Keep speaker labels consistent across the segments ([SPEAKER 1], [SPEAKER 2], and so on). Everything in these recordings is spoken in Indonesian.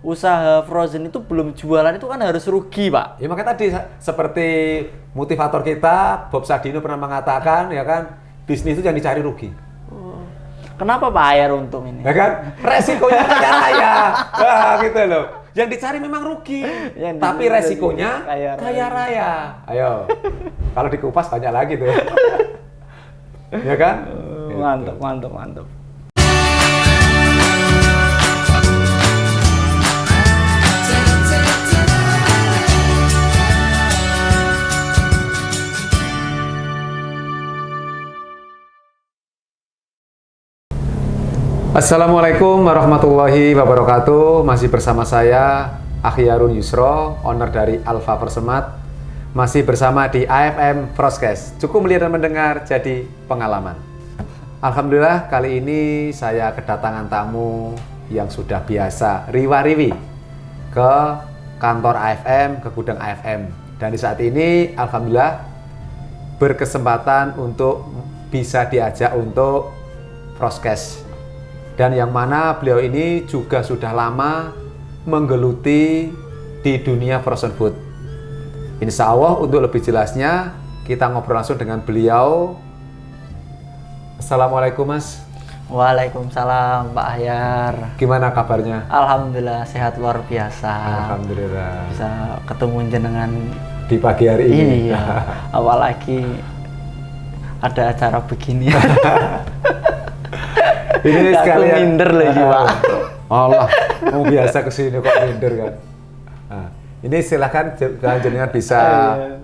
[SPEAKER 1] usaha frozen itu belum jualan itu kan harus rugi, Pak.
[SPEAKER 2] Ya makanya tadi seperti motivator kita Bob Sadino pernah mengatakan ya kan, bisnis itu yang dicari rugi.
[SPEAKER 1] Kenapa Pak Ahyar untung ini?
[SPEAKER 2] Ya kan? Resikonya kaya raya. Nah, gitu loh. Yang dicari memang rugi, tapi resikonya kaya raya. Ayo. Kalau dikupas banyak lagi tuh. Ya kan?
[SPEAKER 1] Mantap, mantap, mantap.
[SPEAKER 2] Assalamualaikum warahmatullahi wabarakatuh. Masih bersama saya Akhyarun Yusro, owner dari Alfa Persemat. Masih bersama di AFM Proskes. Cukup melihat dan mendengar jadi pengalaman. Alhamdulillah kali ini saya kedatangan tamu yang sudah biasa riwa-riwi ke kantor AFM, ke gudang AFM. Dan di saat ini alhamdulillah berkesempatan untuk bisa diajak untuk Proskes. Dan yang mana beliau ini juga sudah lama menggeluti di dunia frozen food. Insya Allah untuk lebih jelasnya kita ngobrol langsung dengan beliau. Assalamualaikum Mas.
[SPEAKER 1] Waalaikumsalam Pak Ahyar.
[SPEAKER 2] Gimana kabarnya?
[SPEAKER 1] Alhamdulillah sehat luar biasa.
[SPEAKER 2] Alhamdulillah.
[SPEAKER 1] Bisa ketemu jenengan
[SPEAKER 2] Di pagi hari ini.
[SPEAKER 1] Iya. Apalagi ada acara begini.
[SPEAKER 2] Ini sekalian
[SPEAKER 1] minder lagi Pak.
[SPEAKER 2] Allah, mau biasa kesini kok minder kan. Nah, ini silahkan jenengan bisa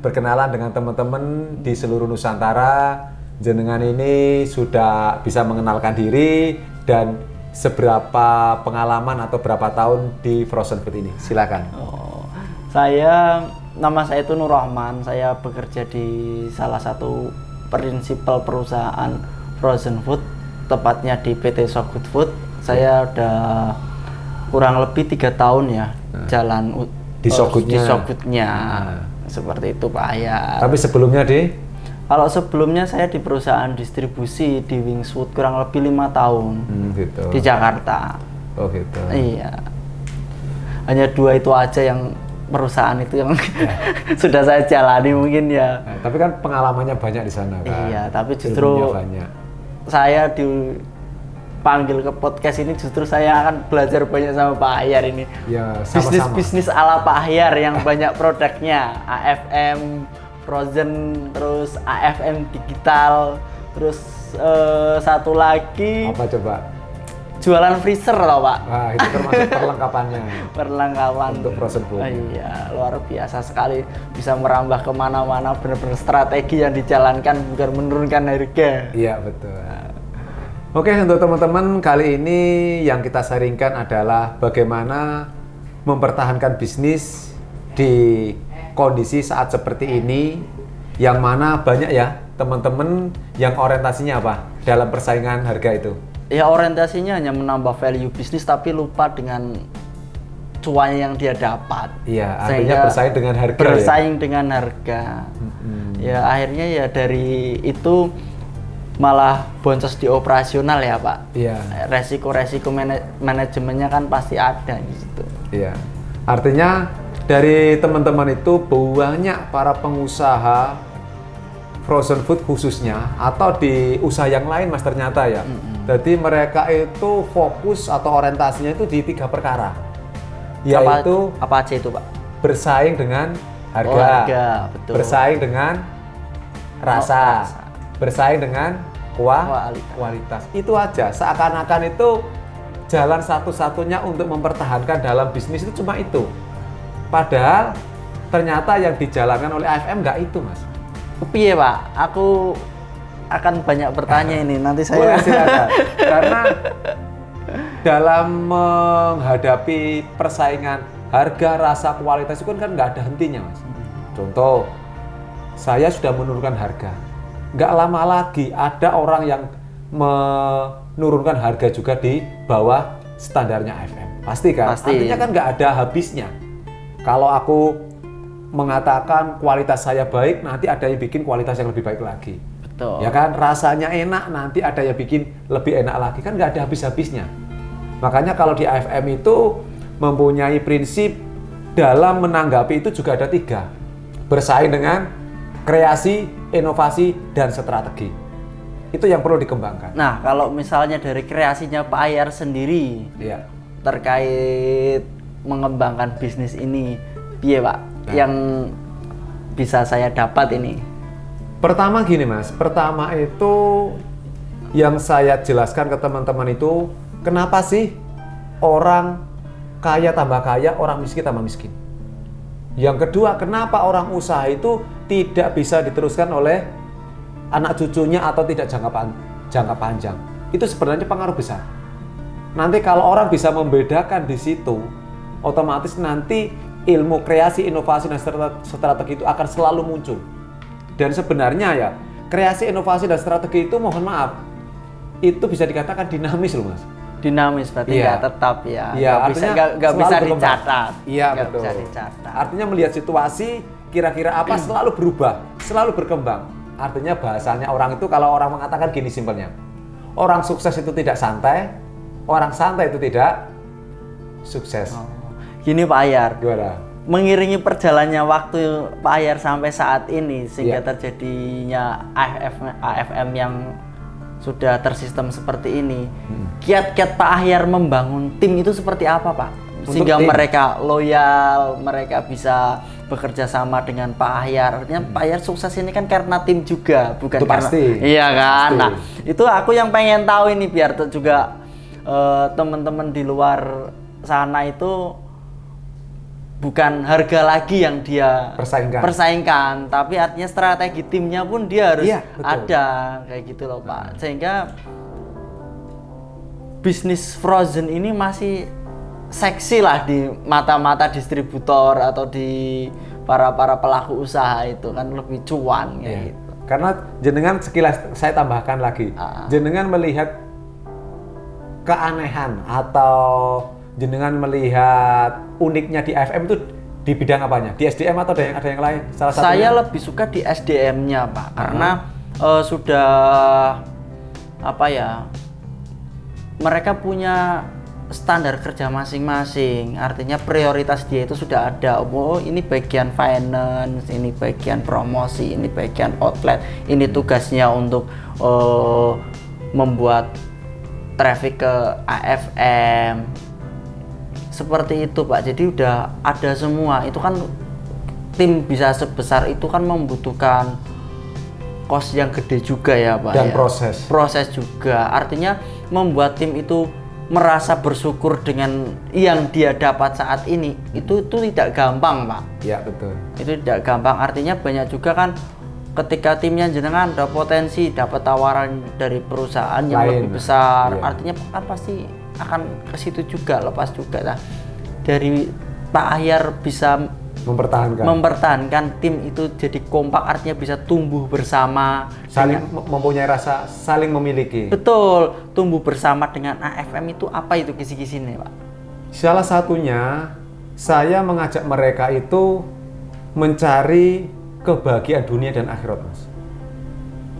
[SPEAKER 2] berkenalan dengan teman-teman di seluruh Nusantara. Jenengan ini sudah bisa mengenalkan diri dan seberapa pengalaman atau berapa tahun di frozen food ini. Silakan.
[SPEAKER 1] Nama saya itu Nur Rahman. Saya bekerja di salah satu prinsipal perusahaan frozen food, tepatnya di PT So Good Food. Saya udah kurang lebih 3 tahun ya jalan
[SPEAKER 2] di So
[SPEAKER 1] Good-nya. Seperti itu Pak Ahyar.
[SPEAKER 2] Tapi sebelumnya
[SPEAKER 1] Kalau sebelumnya saya di perusahaan distribusi di Wingswood kurang lebih 5 tahun
[SPEAKER 2] gitu.
[SPEAKER 1] Di Jakarta.
[SPEAKER 2] Oh gitu.
[SPEAKER 1] Iya. Hanya 2 itu aja yang perusahaan itu yang sudah saya jalani mungkin ya.
[SPEAKER 2] Nah, tapi kan pengalamannya banyak di sana kan.
[SPEAKER 1] Iya, tapi justru saya dipanggil ke podcast ini justru saya akan belajar banyak sama Pak Ahyar ini.
[SPEAKER 2] Ya, sama-sama.
[SPEAKER 1] Bisnis ala Pak Ahyar yang banyak produknya, AFM Frozen, terus AFM Digital, terus satu lagi
[SPEAKER 2] apa coba?
[SPEAKER 1] Jualan freezer loh Pak.
[SPEAKER 2] Wah, itu termasuk perlengkapannya.
[SPEAKER 1] Perlengkapan
[SPEAKER 2] untuk frozen food.
[SPEAKER 1] Iya, luar biasa sekali, bisa merambah kemana-mana, benar-benar strategi yang dijalankan bukan menurunkan harga.
[SPEAKER 2] Iya betul. Oke, untuk teman-teman kali ini yang kita sharingkan adalah bagaimana mempertahankan bisnis di kondisi saat seperti ini, yang mana banyak ya teman-teman yang orientasinya apa dalam persaingan harga itu.
[SPEAKER 1] Ya orientasinya hanya menambah value bisnis tapi lupa dengan cuannya yang dia dapat.
[SPEAKER 2] Iya, artinya bersaing dengan harga.
[SPEAKER 1] Bersaing dengan harga. Ya akhirnya ya dari itu malah boncos di operasional ya Pak.
[SPEAKER 2] Iya.
[SPEAKER 1] Resiko-resiko manajemennya kan pasti ada di situ.
[SPEAKER 2] Iya. Artinya dari teman-teman itu banyak para pengusaha frozen food khususnya atau di usaha yang lain Mas ternyata ya. Jadi mereka itu fokus atau orientasinya itu di 3 perkara. Yaitu
[SPEAKER 1] apa aja itu Pak?
[SPEAKER 2] Bersaing dengan harga.
[SPEAKER 1] Harga, betul.
[SPEAKER 2] Bersaing dengan rasa. Bersaing dengan kualitas. Itu aja. Seakan-akan itu jalan satu-satunya untuk mempertahankan dalam bisnis itu cuma itu. Padahal ternyata yang dijalankan oleh AFM nggak itu Mas.
[SPEAKER 1] Piye Pak? Aku akan banyak bertanya ini nanti saya.
[SPEAKER 2] Boleh silakan. Karena dalam menghadapi persaingan harga, rasa, kualitas itu kan nggak ada hentinya Mas. Contoh, saya sudah menurunkan harga. Nggak lama lagi ada orang yang menurunkan harga juga di bawah standarnya AFM. Pasti kan?
[SPEAKER 1] Pasti.
[SPEAKER 2] Artinya kan nggak ada habisnya. Kalau aku mengatakan kualitas saya baik, nanti ada yang bikin kualitas yang lebih baik lagi.
[SPEAKER 1] Betul.
[SPEAKER 2] Ya kan, rasanya enak, nanti ada yang bikin lebih enak lagi, kan nggak ada habis-habisnya. Makanya kalau di AFM itu mempunyai prinsip dalam menanggapi itu juga ada 3. Bersaing dengan kreasi, inovasi, dan strategi. Itu yang perlu dikembangkan.
[SPEAKER 1] Nah, kalau misalnya dari kreasinya Pak Ahyar sendiri
[SPEAKER 2] Iya.
[SPEAKER 1] terkait mengembangkan bisnis ini, piye Pak? Yang bisa saya dapat ini?
[SPEAKER 2] Pertama gini Mas, pertama itu yang saya jelaskan ke teman-teman itu, kenapa sih orang kaya tambah kaya, orang miskin tambah miskin? Yang kedua, kenapa orang usaha itu tidak bisa diteruskan oleh anak cucunya atau tidak jangka panjang? Itu sebenarnya pengaruh besar. Nanti kalau orang bisa membedakan di situ, otomatis nanti ilmu kreasi, inovasi, dan strategi itu akan selalu muncul. Dan sebenarnya ya, kreasi, inovasi, dan strategi itu mohon maaf, itu bisa dikatakan dinamis loh Mas.
[SPEAKER 1] Dinamis berarti
[SPEAKER 2] Iya.
[SPEAKER 1] nggak tetap ya,
[SPEAKER 2] Iya,
[SPEAKER 1] nggak bisa,
[SPEAKER 2] artinya
[SPEAKER 1] nggak bisa
[SPEAKER 2] selalu berkembang.
[SPEAKER 1] dicatat.
[SPEAKER 2] Iya,
[SPEAKER 1] Nggak
[SPEAKER 2] betul.
[SPEAKER 1] bisa dicatat.
[SPEAKER 2] Artinya melihat situasi, kira-kira apa selalu berubah, selalu berkembang. Artinya bahasanya orang itu, kalau orang mengatakan gini simpelnya, orang sukses itu tidak santai, orang santai itu tidak sukses.
[SPEAKER 1] Oh. Gini Pak Ahyar,
[SPEAKER 2] Gimana?
[SPEAKER 1] mengiringi perjalannya waktu Pak Ahyar sampai saat ini sehingga
[SPEAKER 2] Iya.
[SPEAKER 1] terjadinya AFM yang sudah tersistem seperti ini. Kiat-kiat Pak Ahyar membangun tim itu seperti apa Pak?
[SPEAKER 2] Untuk
[SPEAKER 1] Sehingga
[SPEAKER 2] tim?
[SPEAKER 1] mereka loyal, mereka bisa bekerja sama dengan Pak Ahyar. Artinya Pak Ahyar sukses ini kan karena tim juga, bukan
[SPEAKER 2] Itu
[SPEAKER 1] karena
[SPEAKER 2] pasti.
[SPEAKER 1] Iya kan.
[SPEAKER 2] Pasti.
[SPEAKER 1] Nah, itu aku yang pengen tahu ini biar juga teman-teman di luar sana itu bukan harga lagi yang dia persaingkan, tapi artinya strategi timnya pun dia harus
[SPEAKER 2] Iya, betul.
[SPEAKER 1] ada kayak gitu loh Pak. Sehingga bisnis frozen ini masih seksi lah di mata-mata distributor atau di para pelaku usaha, itu kan lebih cuan kayak
[SPEAKER 2] Iya.
[SPEAKER 1] gitu.
[SPEAKER 2] Karena jenengan sekilas saya tambahkan lagi, jenengan melihat keanehan atau jenengan melihat uniknya di AFM itu di bidang apanya? Di SDM atau ada yang lain? Salah satunya?
[SPEAKER 1] Saya lebih suka di SDM-nya Pak, karena sudah apa ya? Mereka punya standar kerja masing-masing, artinya prioritas dia itu sudah ada. Oh, ini bagian finance, ini bagian promosi, ini bagian outlet, ini tugasnya untuk membuat traffic ke AFM. Seperti itu Pak, jadi udah ada semua. Itu kan tim bisa sebesar itu kan membutuhkan cost yang gede juga ya Pak.
[SPEAKER 2] Dan
[SPEAKER 1] ya. Proses juga, artinya membuat tim itu merasa bersyukur dengan yang dia dapat saat ini, itu tidak gampang Pak.
[SPEAKER 2] Iya betul.
[SPEAKER 1] Itu tidak gampang, artinya banyak juga kan ketika timnya jenengan ada potensi dapat tawaran dari perusahaan yang
[SPEAKER 2] Lain.
[SPEAKER 1] lebih besar,
[SPEAKER 2] Iya.
[SPEAKER 1] artinya kan pasti akan ke situ juga, lepas juga lah. Dari Pak Ahyar bisa mempertahankan tim itu jadi kompak, artinya bisa tumbuh bersama,
[SPEAKER 2] saling mempunyai rasa saling memiliki.
[SPEAKER 1] betul, tumbuh bersama dengan AFM itu apa itu kisi-kisinya Pak?
[SPEAKER 2] Salah satunya saya mengajak mereka itu mencari kebahagiaan dunia dan akhirat Mas.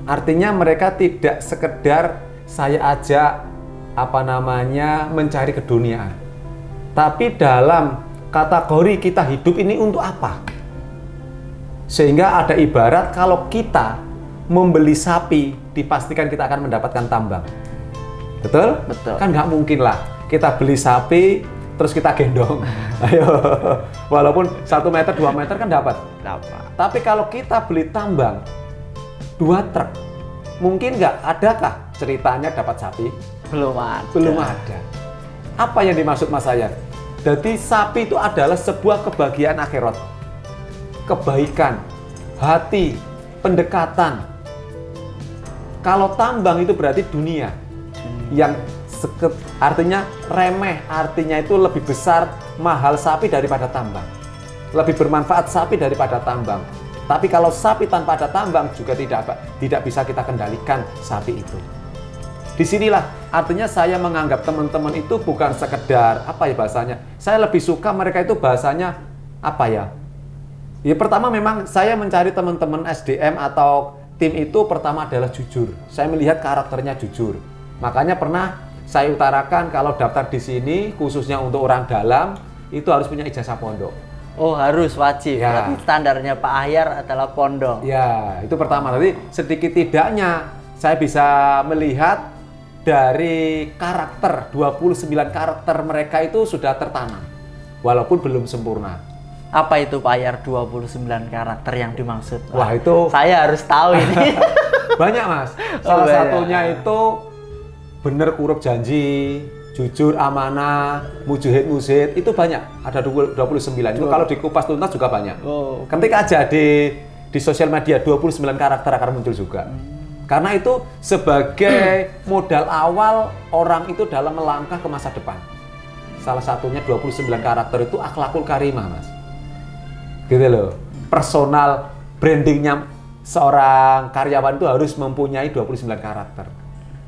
[SPEAKER 2] Artinya mereka tidak sekedar saya ajak mencari keduniaan, tapi dalam kategori kita hidup ini untuk apa? Sehingga ada ibarat kalau kita membeli sapi, dipastikan kita akan mendapatkan tambang. Betul?
[SPEAKER 1] Betul.
[SPEAKER 2] Kan nggak mungkin lah kita beli sapi terus kita gendong. Ayo, walaupun 1 meter 2 meter kan dapat. Tapi kalau kita beli tambang 2 truk, mungkin nggak, adakah ceritanya dapat sapi?
[SPEAKER 1] Belum ada.
[SPEAKER 2] Belum ada. Apa yang dimaksud Mas Ahyar? Jadi sapi itu adalah sebuah kebahagiaan akhirat, kebaikan, hati, pendekatan. Kalau tambang itu berarti dunia, yang artinya remeh, artinya itu lebih besar, mahal sapi daripada tambang. Lebih bermanfaat sapi daripada tambang. Tapi kalau sapi tanpa ada tambang juga tidak bisa kita kendalikan sapi itu. Disinilah artinya saya menganggap teman-teman itu bukan sekedar apa ya bahasanya. Saya lebih suka mereka itu bahasanya apa ya? Ya pertama memang saya mencari teman-teman SDM atau tim itu pertama adalah jujur. Saya melihat karakternya jujur. Makanya pernah saya utarakan kalau daftar di sini khususnya untuk orang dalam, itu harus punya ijazah pondok.
[SPEAKER 1] Oh, harus wajib.
[SPEAKER 2] Ya.
[SPEAKER 1] Berarti standarnya Pak Ahyar adalah pondok.
[SPEAKER 2] Ya, itu pertama. Tapi sedikit tidaknya saya bisa melihat dari karakter, 29 karakter mereka itu sudah tertanam. Walaupun belum sempurna.
[SPEAKER 1] Apa itu Pak Ahyar 29 karakter yang dimaksud?
[SPEAKER 2] Wah, itu
[SPEAKER 1] saya harus tahu ini.
[SPEAKER 2] banyak, Mas. Salah
[SPEAKER 1] banyak.
[SPEAKER 2] satunya itu bener kurep janji, jujur, amanah, mujahid, itu banyak. Ada 29. Itu kalau dikupas tuntas juga banyak.
[SPEAKER 1] Oh.
[SPEAKER 2] Ketika aja di sosial media 29 karakter akan muncul juga. Karena itu sebagai modal awal orang itu dalam melangkah ke masa depan. Salah satunya 29 karakter itu akhlakul karimah, Mas. Gitu loh. Personal brandingnya seorang karyawan itu harus mempunyai 29 karakter.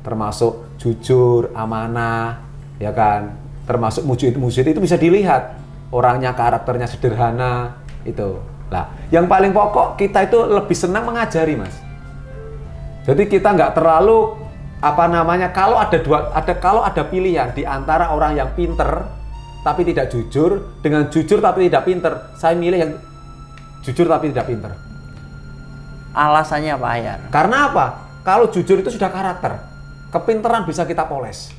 [SPEAKER 2] Termasuk jujur, amanah, ya kan? Termasuk mujahid itu bisa dilihat. Orangnya, karakternya sederhana, itu. Lah, yang paling pokok kita itu lebih senang mengajari, Mas. Jadi kita nggak terlalu kalau ada pilihan di antara orang yang pinter tapi tidak jujur dengan jujur tapi tidak pinter, saya milih yang jujur tapi tidak pinter.
[SPEAKER 1] Alasannya Pak Ahyar?
[SPEAKER 2] Karena apa? Kalau jujur itu sudah karakter, kepinteran bisa kita poles.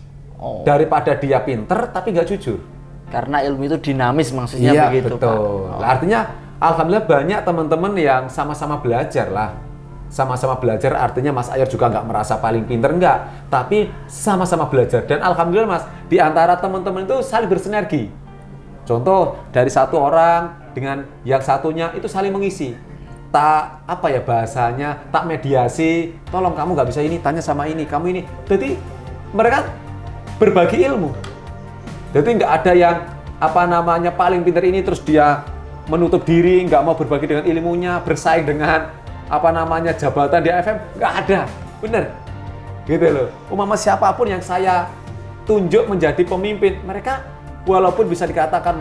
[SPEAKER 2] Daripada dia pinter tapi nggak jujur.
[SPEAKER 1] Karena ilmu itu dinamis maksudnya
[SPEAKER 2] Iya,
[SPEAKER 1] begitu
[SPEAKER 2] betul.
[SPEAKER 1] Pak.
[SPEAKER 2] Nah, artinya alhamdulillah banyak teman-teman yang sama-sama belajar lah. Sama-sama belajar artinya Mas Ahyar juga nggak merasa paling pinter, enggak. Tapi sama-sama belajar. Dan alhamdulillah Mas, di antara teman-teman itu saling bersinergi. Contoh, dari satu orang dengan yang satunya itu saling mengisi. Tak, apa ya bahasanya, tak mediasi. Tolong kamu nggak bisa ini, tanya sama ini, kamu ini. Jadi mereka berbagi ilmu. Jadi nggak ada yang paling pinter ini terus dia menutup diri, nggak mau berbagi dengan ilmunya, bersaing dengan jabatan di AFM, nggak ada, bener, gitu loh. Umpama siapapun yang saya tunjuk menjadi pemimpin, mereka walaupun bisa dikatakan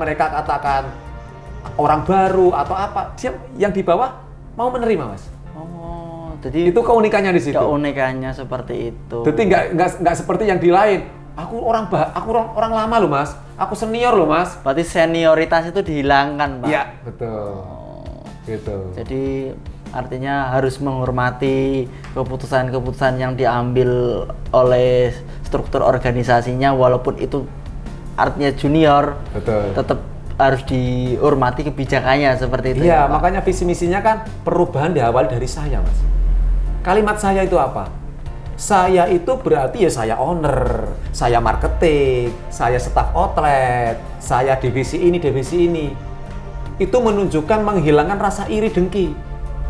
[SPEAKER 2] orang baru atau apa, dia yang di bawah mau menerima, Mas.
[SPEAKER 1] Oh, jadi
[SPEAKER 2] itu keunikannya di situ.
[SPEAKER 1] Keunikannya seperti itu.
[SPEAKER 2] Jadi nggak seperti yang di lain. Aku orang lama loh, Mas. Aku senior loh, Mas.
[SPEAKER 1] Berarti senioritas itu dihilangkan, Pak.
[SPEAKER 2] Iya, betul. Gitu.
[SPEAKER 1] Jadi artinya harus menghormati keputusan-keputusan yang diambil oleh struktur organisasinya, walaupun itu artinya junior.
[SPEAKER 2] Betul.
[SPEAKER 1] Tetap harus dihormati kebijakannya seperti itu.
[SPEAKER 2] Iya,
[SPEAKER 1] ya, Pak?
[SPEAKER 2] makanya visi misinya kan perubahan diawali dari saya, Mas. Kalimat saya itu apa? Saya itu berarti ya saya owner, saya marketing, saya staf outlet, saya divisi ini. Itu menunjukkan menghilangkan rasa iri dengki.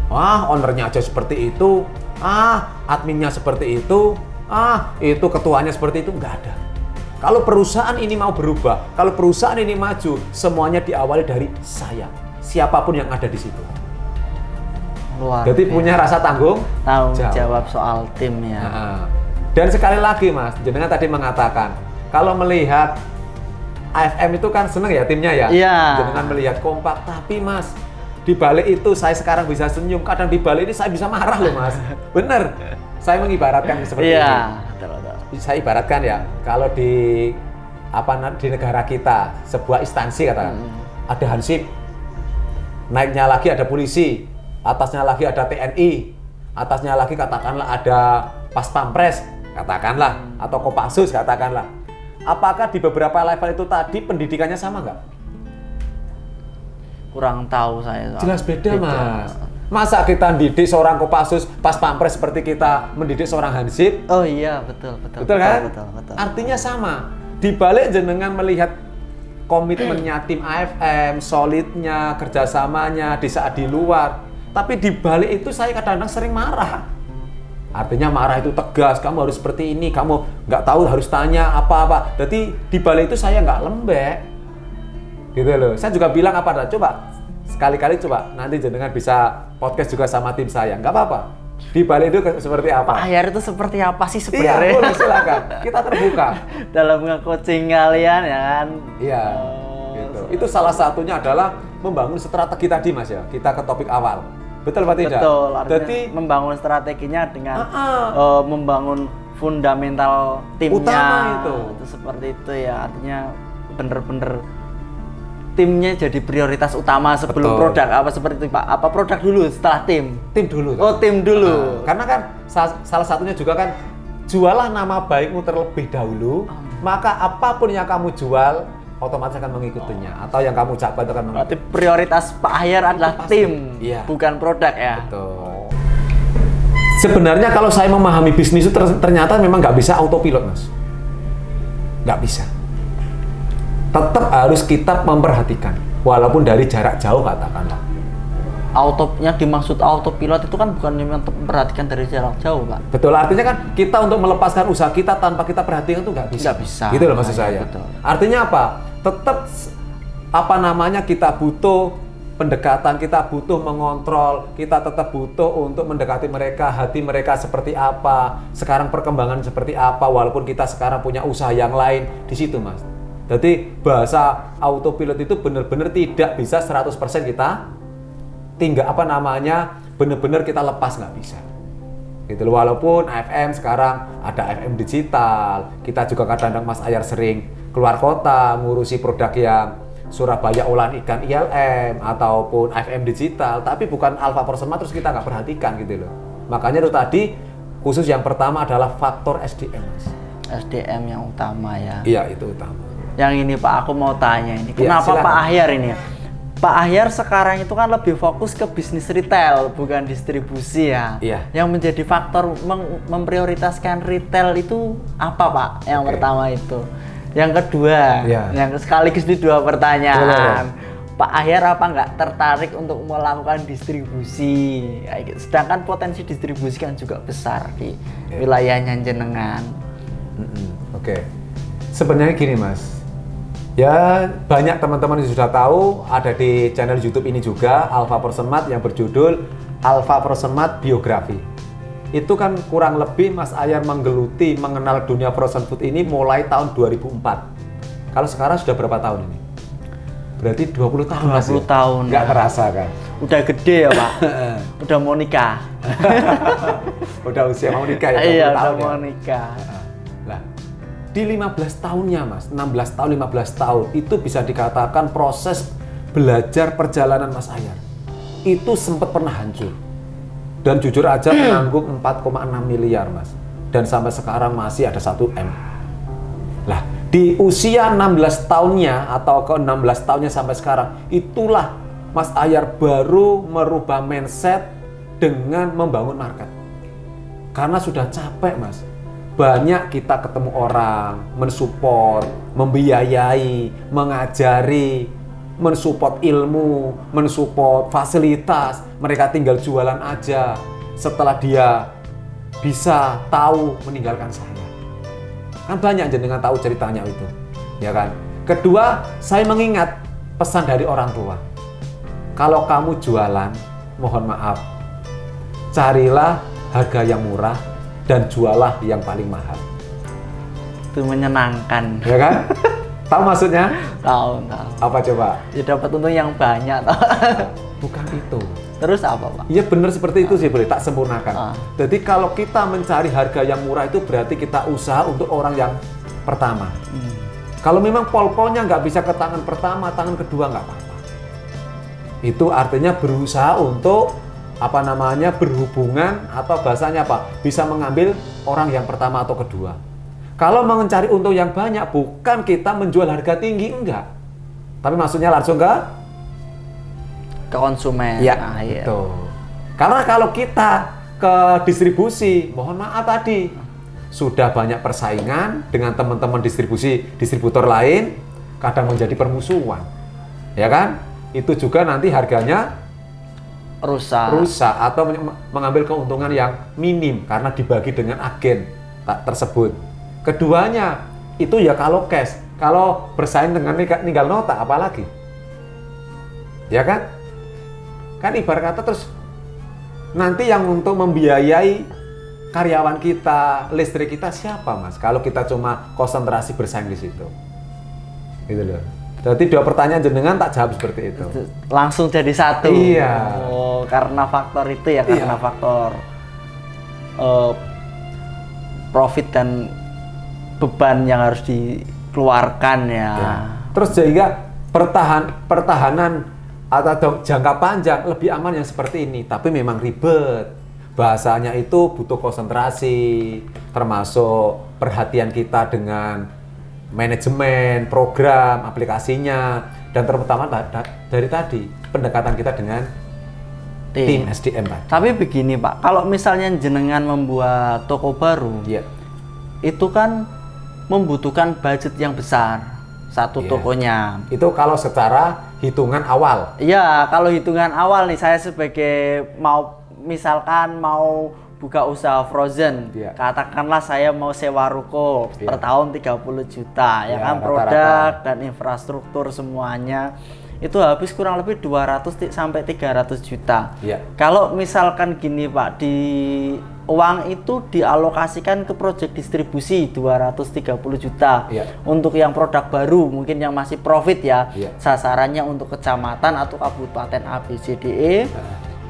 [SPEAKER 2] Ownernya aja seperti itu, adminnya seperti itu, itu ketuanya seperti itu, nggak ada. Kalau perusahaan ini mau berubah, kalau perusahaan ini maju, semuanya diawali dari saya, siapapun yang ada di situ.
[SPEAKER 1] Luar
[SPEAKER 2] Jadi
[SPEAKER 1] biasa.
[SPEAKER 2] punya rasa tanggung
[SPEAKER 1] jawab soal tim ya.
[SPEAKER 2] Dan sekali lagi Mas, jenengan tadi mengatakan kalau melihat AFM itu kan seneng ya timnya ya.
[SPEAKER 1] Iya.
[SPEAKER 2] Jenengan melihat kompak, tapi Mas di balik itu saya sekarang bisa senyum, kadang di balik ini saya bisa marah loh Mas. Bener. Saya mengibaratkan seperti ini.
[SPEAKER 1] Iya, betul.
[SPEAKER 2] Saya ibaratkan ya, kalau di negara kita sebuah instansi katakan ada hansip, naiknya lagi ada polisi, atasnya lagi ada TNI, atasnya lagi katakanlah ada Pas Pampres katakanlah atau Kopassus katakanlah. Apakah di beberapa level itu tadi pendidikannya sama nggak?
[SPEAKER 1] Kurang tahu saya.
[SPEAKER 2] Jelas beda, Mas. Masa kita mendidik seorang Kopassus, Pas Pampres seperti kita mendidik seorang hansip?
[SPEAKER 1] Oh iya, betul.
[SPEAKER 2] Betul kan?
[SPEAKER 1] Betul.
[SPEAKER 2] Artinya sama. Di balik jenengan melihat komitmennya tim AFM, solidnya, kerjasamanya di saat di luar. Tapi di balik itu saya kadang-kadang sering marah. Artinya marah itu tegas, kamu harus seperti ini, kamu nggak tahu harus tanya apa-apa. Jadi di balik itu saya nggak lembek. Gitu loh. Saya juga bilang coba sekali-kali coba nanti jenengan bisa podcast juga sama tim saya, nggak apa-apa. Di balik itu seperti apa?
[SPEAKER 1] Pak Ahyar itu seperti apa sih
[SPEAKER 2] Iya,
[SPEAKER 1] sebenarnya?
[SPEAKER 2] boleh silakan. Kita terbuka.
[SPEAKER 1] Dalam nge-coaching kalian ya kan?
[SPEAKER 2] Iya. Gitu. Itu salah satunya adalah membangun strategi tadi Mas ya. Kita ke topik awal. Betul Pak tidak?
[SPEAKER 1] Betul.
[SPEAKER 2] Jadi
[SPEAKER 1] membangun strateginya dengan membangun fundamental timnya.
[SPEAKER 2] Utama itu.
[SPEAKER 1] Itu seperti itu ya. Artinya bener-bener timnya jadi prioritas utama sebelum
[SPEAKER 2] Betul.
[SPEAKER 1] produk, apa seperti itu Pak? Apa produk dulu setelah tim?
[SPEAKER 2] Tim dulu.
[SPEAKER 1] Oh, tim dulu.
[SPEAKER 2] Karena kan salah satunya juga kan jualah nama baikmu terlebih dahulu, maka apapun yang kamu jual otomatis akan mengikutinya, atau yang kamu ucapkan itu akan
[SPEAKER 1] Berarti prioritas Pak Ahyar adalah
[SPEAKER 2] pasti.
[SPEAKER 1] tim,
[SPEAKER 2] Iya.
[SPEAKER 1] bukan produk ya?
[SPEAKER 2] Betul. Sebenarnya kalau saya memahami bisnis itu ternyata memang nggak bisa autopilot, Mas. Nggak bisa. Tetap harus kita memperhatikan, walaupun dari jarak jauh katakanlah.
[SPEAKER 1] Yang dimaksud autopilot itu kan bukan yang memperhatikan dari jarak jauh, Pak.
[SPEAKER 2] Betul, artinya kan kita untuk melepaskan usaha kita tanpa kita perhatikan itu nggak bisa.
[SPEAKER 1] Nggak bisa.
[SPEAKER 2] Gitu loh maksud saya.
[SPEAKER 1] Betul.
[SPEAKER 2] Artinya apa? Tetap kita butuh pendekatan, kita butuh mengontrol, kita tetap butuh untuk mendekati mereka, hati mereka seperti apa, sekarang perkembangan seperti apa, walaupun kita sekarang punya usaha yang lain di situ, Mas. Jadi bahasa autopilot itu benar-benar tidak bisa 100% kita benar-benar kita lepas, nggak bisa. Gitu loh, walaupun AFM sekarang ada AFM digital, kita juga kadang-kadang Mas Ahyar sering keluar kota ngurusi produk yang Surabaya olahan ikan ILM ataupun AFM digital, tapi bukan Alpha Persema terus kita nggak perhatikan gitu loh. Makanya itu tadi khusus yang pertama adalah faktor SDM, Mas.
[SPEAKER 1] SDM yang utama ya.
[SPEAKER 2] Iya, itu utama.
[SPEAKER 1] Yang ini Pak, aku mau tanya ini,
[SPEAKER 2] Ya,
[SPEAKER 1] kenapa
[SPEAKER 2] silakan.
[SPEAKER 1] Pak Ahyar ini ya? Pak Ahyar sekarang itu kan lebih fokus ke bisnis retail, bukan distribusi ya.
[SPEAKER 2] Iya.
[SPEAKER 1] Yang menjadi faktor memprioritaskan retail itu apa Pak? Yang
[SPEAKER 2] Oke.
[SPEAKER 1] pertama itu. Yang kedua,
[SPEAKER 2] Iya.
[SPEAKER 1] yang sekaligus di dua pertanyaan.
[SPEAKER 2] Boleh.
[SPEAKER 1] Pak Ahyar apa nggak tertarik untuk melakukan distribusi? Kayak gitu. Sedangkan potensi distribusi kan juga besar di
[SPEAKER 2] Iya.
[SPEAKER 1] wilayahnya jenengan.
[SPEAKER 2] Oke. Sebenarnya gini, Mas. Ya, banyak teman-teman yang sudah tahu ada di channel YouTube ini juga Alpha Persemat yang berjudul Alpha Persemat Biografi. Itu kan kurang lebih Mas Ahyar menggeluti mengenal dunia frozen food ini mulai tahun 2004. Kalau sekarang sudah berapa tahun ini? Berarti 20 tahun, Mas.
[SPEAKER 1] 20 tahun.
[SPEAKER 2] Nggak terasa kan?
[SPEAKER 1] Udah gede ya Pak? Udah mau nikah?
[SPEAKER 2] Udah usia mau nikah ya? 20
[SPEAKER 1] Iya, udah
[SPEAKER 2] tahun ya?
[SPEAKER 1] mau nikah.
[SPEAKER 2] Nah, di 15 tahunnya Mas, 16 tahun, 15 tahun itu bisa dikatakan proses belajar perjalanan Mas Ahyar itu sempat pernah hancur. Dan jujur aja menanggung 4,6 miliar Mas. Dan sampai sekarang masih ada 1 M. Lah, di usia 16 tahunnya atau ke 16 tahunnya sampai sekarang, itulah Mas Ahyar baru merubah mindset dengan membangun market. Karena sudah capek Mas. Banyak kita ketemu orang, mensupport, membiayai, mengajari, mensupport ilmu, mensupport fasilitas. Mereka tinggal jualan aja. Setelah dia bisa tahu meninggalkan saya. Kan banyak jenengan tahu ceritanya itu, ya kan? Kedua, saya mengingat pesan dari orang tua. Kalau kamu jualan, mohon maaf, carilah harga yang murah dan jualah yang paling mahal.
[SPEAKER 1] Itu menyenangkan.
[SPEAKER 2] Ya kan? Tahu maksudnya?
[SPEAKER 1] Tahu.
[SPEAKER 2] Apa coba?
[SPEAKER 1] Ya dapat untung yang banyak.
[SPEAKER 2] Bukan itu.
[SPEAKER 1] Terus apa Pak?
[SPEAKER 2] Iya benar seperti itu sih, boleh tak sempurnakan.
[SPEAKER 1] Ah.
[SPEAKER 2] Jadi kalau kita mencari harga yang murah itu berarti kita usaha untuk orang yang pertama. Kalau memang pol-polnya nggak bisa ke tangan pertama, tangan kedua nggak apa-apa. Itu artinya berusaha untuk berhubungan atau bahasanya apa? Bisa mengambil orang yang pertama atau kedua. Kalau mencari untung yang banyak, bukan kita menjual harga tinggi, enggak. Tapi maksudnya langsung ke
[SPEAKER 1] konsumen.
[SPEAKER 2] ya,
[SPEAKER 1] Iya.
[SPEAKER 2] betul. Karena kalau kita ke distribusi, mohon maaf tadi, sudah banyak persaingan dengan teman-teman distributor lain, kadang menjadi permusuhan. Ya kan? Itu juga nanti harganya rusak atau mengambil keuntungan yang minim karena dibagi dengan agen tersebut. Keduanya itu ya kalau cash, kalau bersaing dengan ninggal nota apalagi, ya kan? Kan ibarat kata terus nanti yang untuk membiayai karyawan kita, listrik kita siapa Mas? Kalau kita cuma konsentrasi bersaing di situ, gitu loh. Jadi dua pertanyaan jenengan tak jawab seperti itu.
[SPEAKER 1] Langsung jadi satu.
[SPEAKER 2] Iya.
[SPEAKER 1] Oh, karena faktor itu ya, karena
[SPEAKER 2] Iya.
[SPEAKER 1] faktor profit dan beban yang harus dikeluarkan ya.
[SPEAKER 2] Ya. Terus sehingga pertahanan atau jangka panjang lebih aman yang seperti ini, tapi memang ribet. Bahasanya itu butuh konsentrasi, termasuk perhatian kita dengan manajemen, program, aplikasinya, dan terutama dari tadi pendekatan kita dengan tim SDM Pak.
[SPEAKER 1] Tapi begini Pak, kalau misalnya jenengan membuat toko baru, itu kan membutuhkan budget yang besar satu tokonya.
[SPEAKER 2] Itu kalau secara hitungan awal.
[SPEAKER 1] Iya, kalau hitungan awal nih saya sebagai misalkan mau buka usaha frozen, katakanlah saya mau sewa ruko per tahun 30 juta, ya kan, produk dan infrastruktur semuanya itu habis kurang lebih 200 sampai 300 juta. Kalau misalkan gini Pak, di uang itu dialokasikan ke proyek distribusi 230 juta untuk yang produk baru, mungkin yang masih profit ya, sasarannya untuk kecamatan atau kabupaten ABCDE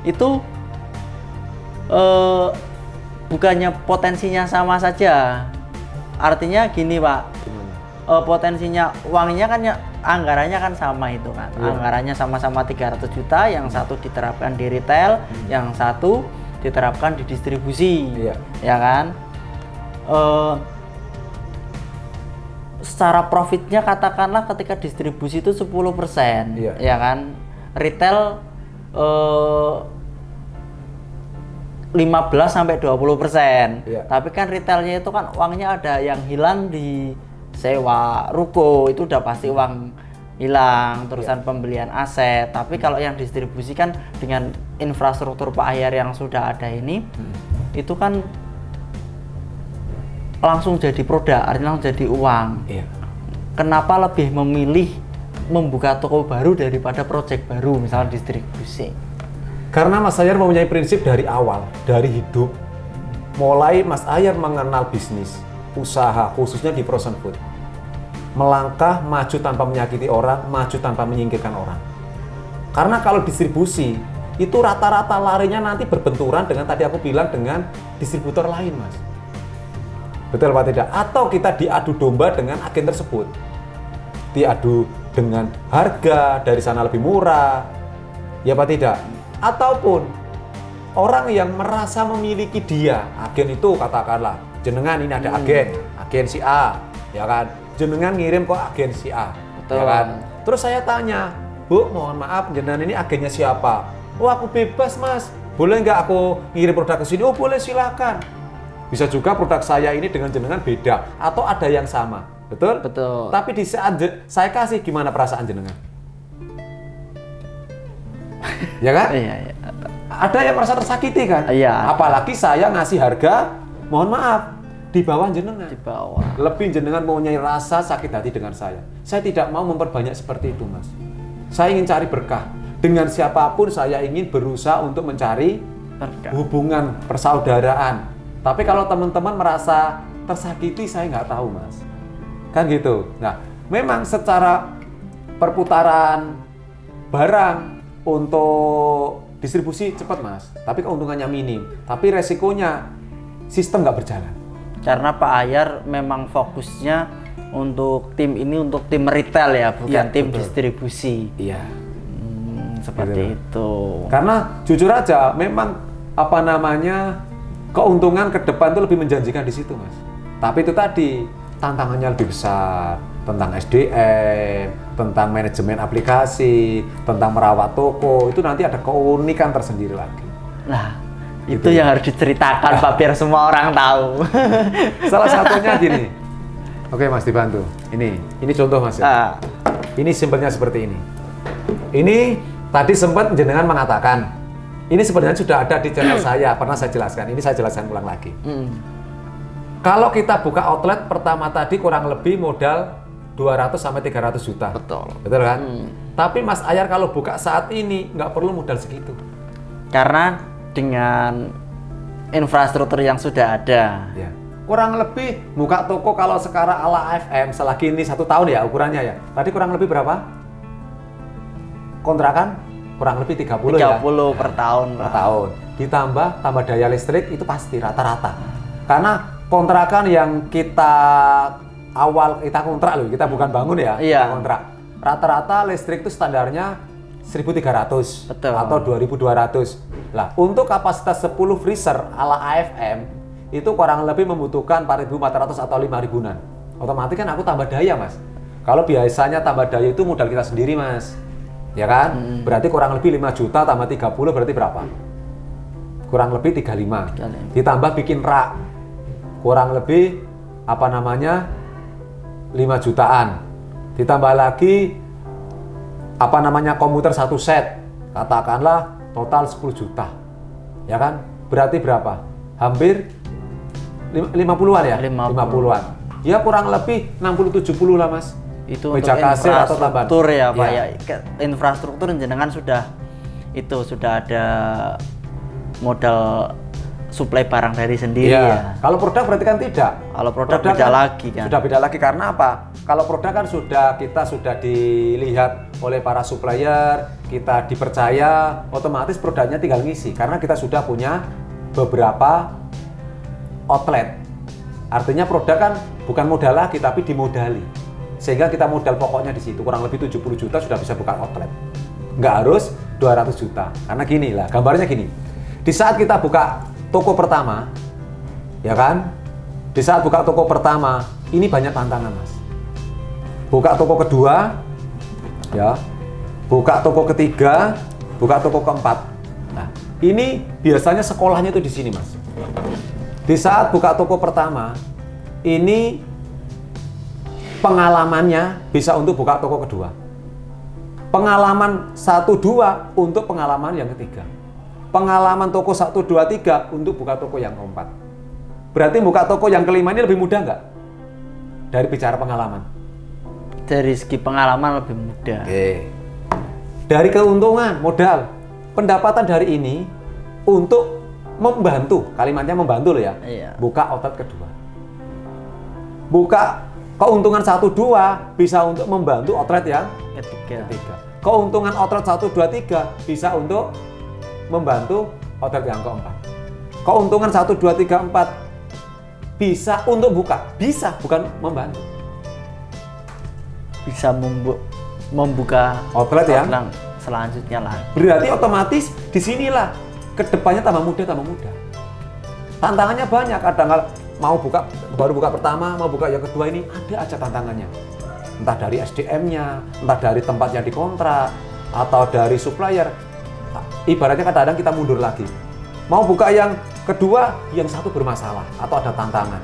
[SPEAKER 1] itu bukannya potensinya sama saja. Artinya gini Pak, potensinya uangnya kan anggarannya kan sama itu kan. Anggarannya sama-sama 300 juta, yang satu diterapkan di retail, yang satu diterapkan di distribusi. Ya kan? Secara profitnya katakanlah ketika distribusi itu 10%, ya kan? Retail 15 sampai 20%. Tapi kan retailnya itu kan uangnya ada yang hilang di sewa ruko, itu udah pasti uang hilang, terusan pembelian aset. Tapi kalau yang distribusi kan dengan infrastruktur Pak Ahyar yang sudah ada ini, itu kan langsung jadi produk, artinya langsung jadi uang. Kenapa lebih memilih membuka toko baru daripada proyek baru, misalnya distribusi?
[SPEAKER 2] Karena Mas Ahyar mempunyai prinsip dari awal, dari hidup. Mulai Mas Ahyar mengenal bisnis, usaha, khususnya di frozen food. Melangkah maju tanpa menyakiti orang, maju tanpa menyingkirkan orang. Karena kalau distribusi, itu rata-rata larinya nanti berbenturan dengan tadi aku bilang dengan distributor lain, Mas. Betul Pak tidak? Atau kita diadu domba dengan agen tersebut. Diadu dengan harga, dari sana lebih murah. Ya Pak tidak? Ataupun orang yang merasa memiliki dia, agen itu katakanlah, jenengan ini ada agen si A, ya kan? Jenengan ngirim ke agen si A, ya kan? Terus saya tanya, Bu, mohon maaf, jenengan ini agennya siapa? Oh, aku bebas Mas, boleh nggak aku ngirim produk ke sini? Oh, boleh, silakan. Bisa juga produk saya ini dengan jenengan beda, atau ada yang sama, betul?
[SPEAKER 1] Betul.
[SPEAKER 2] Tapi di saat saya kasih, gimana perasaan jenengan? Ya kan?
[SPEAKER 1] Iya.
[SPEAKER 2] Ada yang merasa tersakiti kan?
[SPEAKER 1] Iya.
[SPEAKER 2] Apalagi saya ngasih harga, mohon maaf, di bawah jenengan.
[SPEAKER 1] Di bawah.
[SPEAKER 2] Lebih jenengan mempunyai rasa sakit hati dengan saya. Saya tidak mau memperbanyak seperti itu, Mas. Saya ingin cari berkah. Dengan siapapun saya ingin berusaha untuk mencari hubungan persaudaraan. Tapi kalau teman-teman merasa tersakiti, saya nggak tahu, Mas. Kan gitu. Nah, memang secara perputaran barang untuk distribusi cepat Mas, tapi keuntungannya minim. Tapi resikonya sistem nggak berjalan. Karena
[SPEAKER 1] Pak Ahyar memang fokusnya untuk tim ini untuk tim retail ya, bukan tim distribusi.
[SPEAKER 2] Iya.
[SPEAKER 1] Seperti itu.
[SPEAKER 2] Karena jujur aja, memang keuntungan ke depan itu lebih menjanjikan di situ Mas. Tapi itu tadi tantangannya lebih besar. Tentang SDM, tentang manajemen aplikasi, tentang merawat toko, itu nanti ada keunikan tersendiri lagi.
[SPEAKER 1] Nah, itu yang harus diceritakan Pak, biar semua orang tahu.
[SPEAKER 2] Salah satunya gini. Oke Mas, dibantu. Ini contoh Mas ya. Ini simpelnya seperti ini. Ini tadi sempat jenengan mengatakan, ini sebenarnya sudah ada di channel saya, pernah saya jelaskan. Ini saya jelaskan ulang lagi. Kalau kita buka outlet pertama tadi kurang lebih modal 200 sampai 300 juta. Betul kan? Tapi Mas Ahyar kalau buka saat ini nggak perlu modal segitu.
[SPEAKER 1] Karena dengan infrastruktur yang sudah ada.
[SPEAKER 2] Ya. Kurang lebih buka toko kalau sekarang ala AFM selagi ini 1 tahun ya ukurannya ya. Tadi kurang lebih berapa? Kontrakan kurang lebih 30 ya.
[SPEAKER 1] 30 per tahun.
[SPEAKER 2] Per tahun. Ditambah daya listrik itu pasti rata-rata. Karena kontrakan yang kita kontrak loh, kita bukan bangun ya, kita kontrak. rata-rata listrik itu standarnya 1.300
[SPEAKER 1] Betul.
[SPEAKER 2] atau 2.200. Lah, untuk kapasitas 10 freezer ala AFM itu kurang lebih membutuhkan 4.400 atau 5.000-an. Otomatis kan aku tambah daya, Mas. Kalau biasanya tambah daya itu modal kita sendiri, Mas. Ya kan? Berarti kurang lebih 5 juta tambah 30 berarti berapa? Kurang lebih 35. Ditambah bikin rak. Kurang lebih 5 jutaan. Ditambah lagi komuter satu set. Katakanlah total 10 juta. Ya kan? Berarti berapa? Hampir 50-an ya? 50-an. Ya kurang lebih 60-70 lah, Mas.
[SPEAKER 1] Itu
[SPEAKER 2] meja
[SPEAKER 1] untuk
[SPEAKER 2] kasir atau tambahan.
[SPEAKER 1] infrastruktur ya Pak ya. Infrastruktur jenengan sudah ada modal suplai barang dari sendiri ya.
[SPEAKER 2] Kalau produk berarti kan tidak.
[SPEAKER 1] Kalau produk beda
[SPEAKER 2] kan
[SPEAKER 1] lagi kan.
[SPEAKER 2] Sudah beda lagi karena apa? Kalau produk kan kita sudah dilihat oleh para supplier, kita dipercaya, otomatis produknya tinggal ngisi karena kita sudah punya beberapa outlet. Artinya produk kan bukan modal lagi tapi dimodali. Sehingga kita modal pokoknya di situ kurang lebih 70 juta sudah bisa buka outlet. Nggak harus 200 juta. Karena gini lah, gambarnya gini. Di saat kita buka toko pertama, ya kan? Di saat buka toko pertama, ini banyak tantangan, Mas. Buka toko kedua, ya. Buka toko ketiga, buka toko keempat. Nah, ini biasanya sekolahnya itu di sini, Mas. Di saat buka toko pertama, ini pengalamannya bisa untuk buka toko kedua. Pengalaman 1-2 untuk pengalaman yang ketiga. Pengalaman toko 1-2-3 untuk buka toko yang keempat. Berarti buka toko yang kelima ini lebih mudah nggak? Dari bicara pengalaman.
[SPEAKER 1] Dari segi pengalaman lebih mudah.
[SPEAKER 2] Oke. Dari keuntungan, modal, pendapatan dari ini untuk membantu, kalimatnya membantu loh ya.
[SPEAKER 1] Iya.
[SPEAKER 2] Buka outlet kedua. Buka keuntungan 1-2 bisa untuk membantu outlet yang ketiga. Keuntungan outlet 1-2-3 bisa untuk membantu outlet yang keempat. Keuntungan 1-2-3-4 bisa untuk buka, bisa bukan membantu.
[SPEAKER 1] Bisa membuka
[SPEAKER 2] outlet yang
[SPEAKER 1] selanjutnya lah.
[SPEAKER 2] Berarti otomatis disinilah kedepannya tambah mudah. Tantangannya banyak, kadang baru buka pertama, mau buka yang kedua ini ada aja tantangannya. Entah dari SDM-nya, entah dari tempat yang dikontrak, atau dari supplier. Ibaratnya kadang-kadang kita mundur lagi. Mau buka yang kedua, yang satu bermasalah, atau ada tantangan.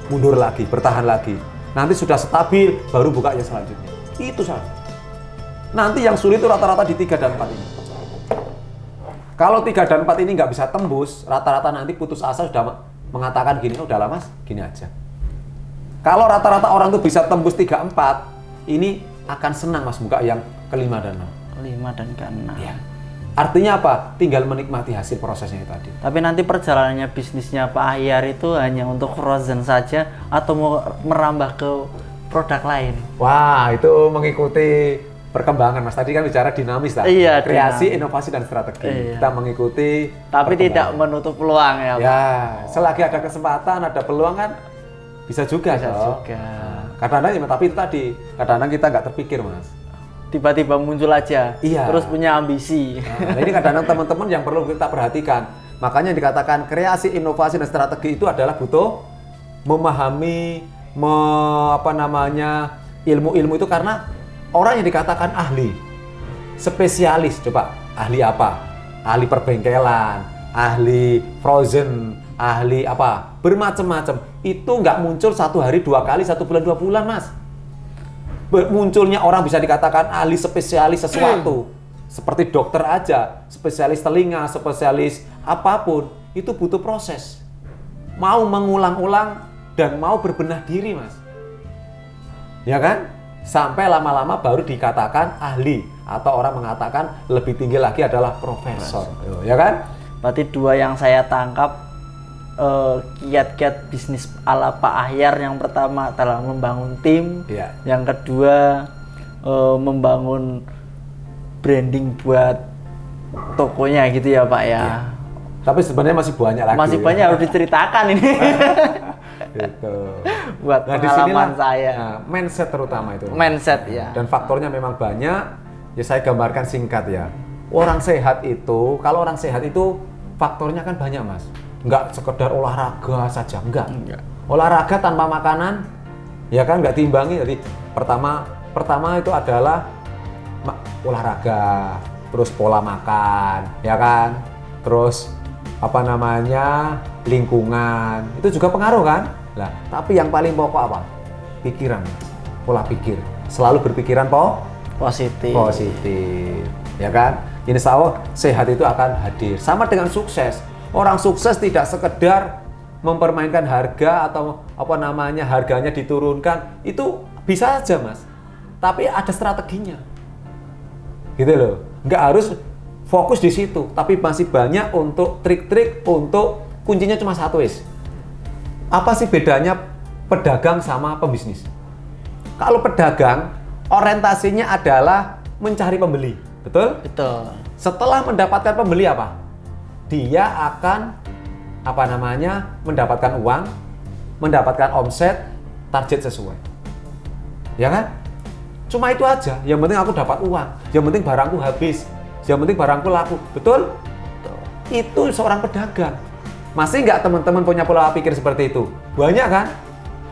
[SPEAKER 2] Mundur lagi, bertahan lagi. Nanti sudah stabil, baru buka yang selanjutnya. Itu saja. Nanti yang sulit itu rata-rata di 3 dan 4 ini. Kalau 3 dan 4 ini nggak bisa tembus, rata-rata nanti putus asa sudah mengatakan gini, udahlah Mas, gini aja. Kalau rata-rata orang tuh bisa tembus 3-4, ini akan senang Mas buka yang kelima dan 6.
[SPEAKER 1] Kelima dan keenam.
[SPEAKER 2] Ya. Artinya apa? Tinggal menikmati hasil prosesnya itu tadi.
[SPEAKER 1] Tapi nanti perjalanannya bisnisnya Pak Ahyar itu hanya untuk frozen saja atau mau merambah ke produk lain?
[SPEAKER 2] Wah, itu mengikuti perkembangan Mas. Tadi kan bicara dinamis lah.
[SPEAKER 1] Iya,
[SPEAKER 2] kreasi,
[SPEAKER 1] dinamis.
[SPEAKER 2] inovasi dan strategi.
[SPEAKER 1] Iya.
[SPEAKER 2] Kita mengikuti
[SPEAKER 1] tapi tidak menutup peluang ya Pak.
[SPEAKER 2] Ya, selagi ada kesempatan, ada peluang kan bisa juga.
[SPEAKER 1] Bisa
[SPEAKER 2] toh.
[SPEAKER 1] juga.
[SPEAKER 2] Kadang-kadang tapi itu tadi, kadang-kadang kita nggak terpikir Mas.
[SPEAKER 1] Tiba-tiba muncul aja.
[SPEAKER 2] Iya.
[SPEAKER 1] Terus punya ambisi.
[SPEAKER 2] Nah, ini kadang-kadang teman-teman yang perlu kita perhatikan. Makanya dikatakan kreasi, inovasi dan strategi itu adalah butuh memahami ilmu-ilmu itu karena orang yang dikatakan ahli, spesialis, coba ahli apa? Ahli perbengkelan, ahli frozen, ahli apa? Bermacam-macam. Itu nggak muncul 1 hari 2 kali, 1 bulan 2 bulan, Mas. Munculnya orang bisa dikatakan ahli spesialis sesuatu. Seperti dokter aja, spesialis telinga, spesialis apapun, itu butuh proses. Mau mengulang-ulang dan mau berbenah diri, Mas. Ya kan? Sampai lama-lama baru dikatakan ahli atau orang mengatakan lebih tinggi lagi adalah profesor. Ya kan?
[SPEAKER 1] Berarti 2 yang saya tangkap kiat-kiat bisnis ala Pak Ahyar. Yang pertama adalah membangun tim,
[SPEAKER 2] ya.
[SPEAKER 1] Yang kedua membangun branding buat tokonya gitu ya Pak ya.
[SPEAKER 2] Tapi sebenarnya masih banyak lagi.
[SPEAKER 1] Masih banyak harus diceritakan ini.
[SPEAKER 2] Gitu.
[SPEAKER 1] Buat
[SPEAKER 2] Nah,
[SPEAKER 1] pengalaman
[SPEAKER 2] disinilah,
[SPEAKER 1] saya.
[SPEAKER 2] nah, mindset terutama itu.
[SPEAKER 1] Mindset ya.
[SPEAKER 2] Dan faktornya memang banyak. Ya saya gambarkan singkat ya. Orang sehat itu, kalau orang sehat itu faktornya kan banyak mas. Nggak sekedar olahraga saja, enggak. Olahraga tanpa makanan, ya kan nggak diimbangi. Jadi pertama itu adalah olahraga, terus pola makan, ya kan, terus apa namanya lingkungan, itu juga pengaruh kan. Lah, tapi yang paling pokok apa? Pikiran, pola pikir, selalu berpikiran positif, ya kan. Insya Allah sehat itu akan hadir. Sama dengan sukses, orang sukses tidak sekedar mempermainkan harga atau apa namanya harganya diturunkan, itu bisa aja mas, tapi ada strateginya. Gitu loh, nggak harus fokus di situ, tapi masih banyak untuk trik-trik, untuk kuncinya cuma satu is. Apa sih bedanya pedagang sama pembisnis? Kalau pedagang, orientasinya adalah mencari pembeli, betul?
[SPEAKER 1] Betul.
[SPEAKER 2] Setelah mendapatkan pembeli apa? Dia akan apa namanya mendapatkan uang, mendapatkan omset, target sesuai, ya kan? Cuma itu aja, yang penting aku dapat uang, yang penting barangku habis, yang penting barangku laku, betul? Itu seorang pedagang. Masih nggak teman-teman punya pola pikir seperti itu? Banyak kan?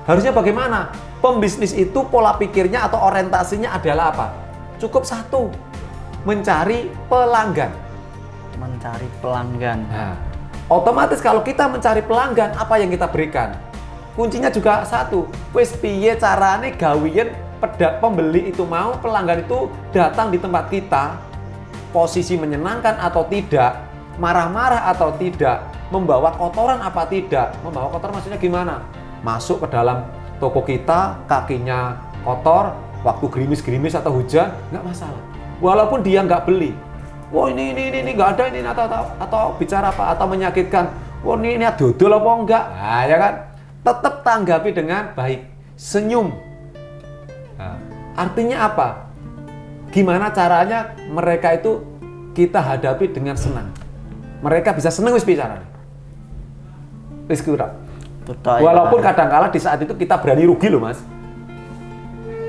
[SPEAKER 2] Harusnya bagaimana? Pembisnis itu pola pikirnya atau orientasinya adalah apa? Cukup satu, mencari pelanggan.
[SPEAKER 1] Mencari pelanggan.
[SPEAKER 2] Nah, otomatis kalau kita mencari pelanggan, apa yang kita berikan? Kuncinya juga satu, wis piye carane gawian pembeli itu mau, pelanggan itu datang di tempat kita, posisi menyenangkan atau tidak, marah-marah atau tidak, membawa kotoran apa tidak. Membawa kotoran maksudnya gimana? Masuk ke dalam toko kita, kakinya kotor, waktu gerimis-gerimis atau hujan, nggak masalah. Walaupun dia nggak beli, wah ini nggak ada ini atau bicara apa atau menyakitkan, wah ini dodol apa enggak? Nah, ya kan? Tetap tanggapi dengan baik, senyum. Nah, artinya apa? Gimana caranya mereka itu kita hadapi dengan senang? Mereka bisa senang wis bicara. Wis kira. Walaupun kadang-kala di saat itu kita berani rugi loh mas.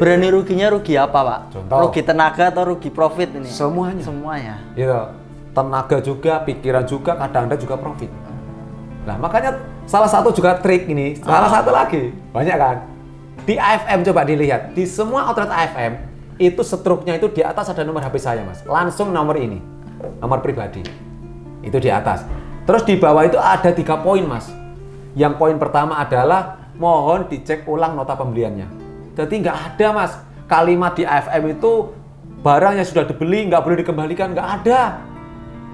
[SPEAKER 1] Berani ruginya rugi apa pak?
[SPEAKER 2] Contoh.
[SPEAKER 1] Rugi tenaga atau rugi profit ini?
[SPEAKER 2] Semuanya.
[SPEAKER 1] Semuanya.
[SPEAKER 2] Gitu. Tenaga juga, pikiran juga, kadang-kadang juga profit. Nah makanya salah satu juga trik ini, salah satu lagi banyak kan. Di AFM coba dilihat, di semua outlet AFM itu struknya itu di atas ada nomor HP saya mas, langsung nomor ini, nomor pribadi, itu di atas. Terus di bawah itu ada 3 poin mas. Yang poin pertama adalah mohon dicek ulang nota pembeliannya. Jadi nggak ada mas kalimat di AFM itu barang yang sudah dibeli nggak boleh dikembalikan, nggak ada.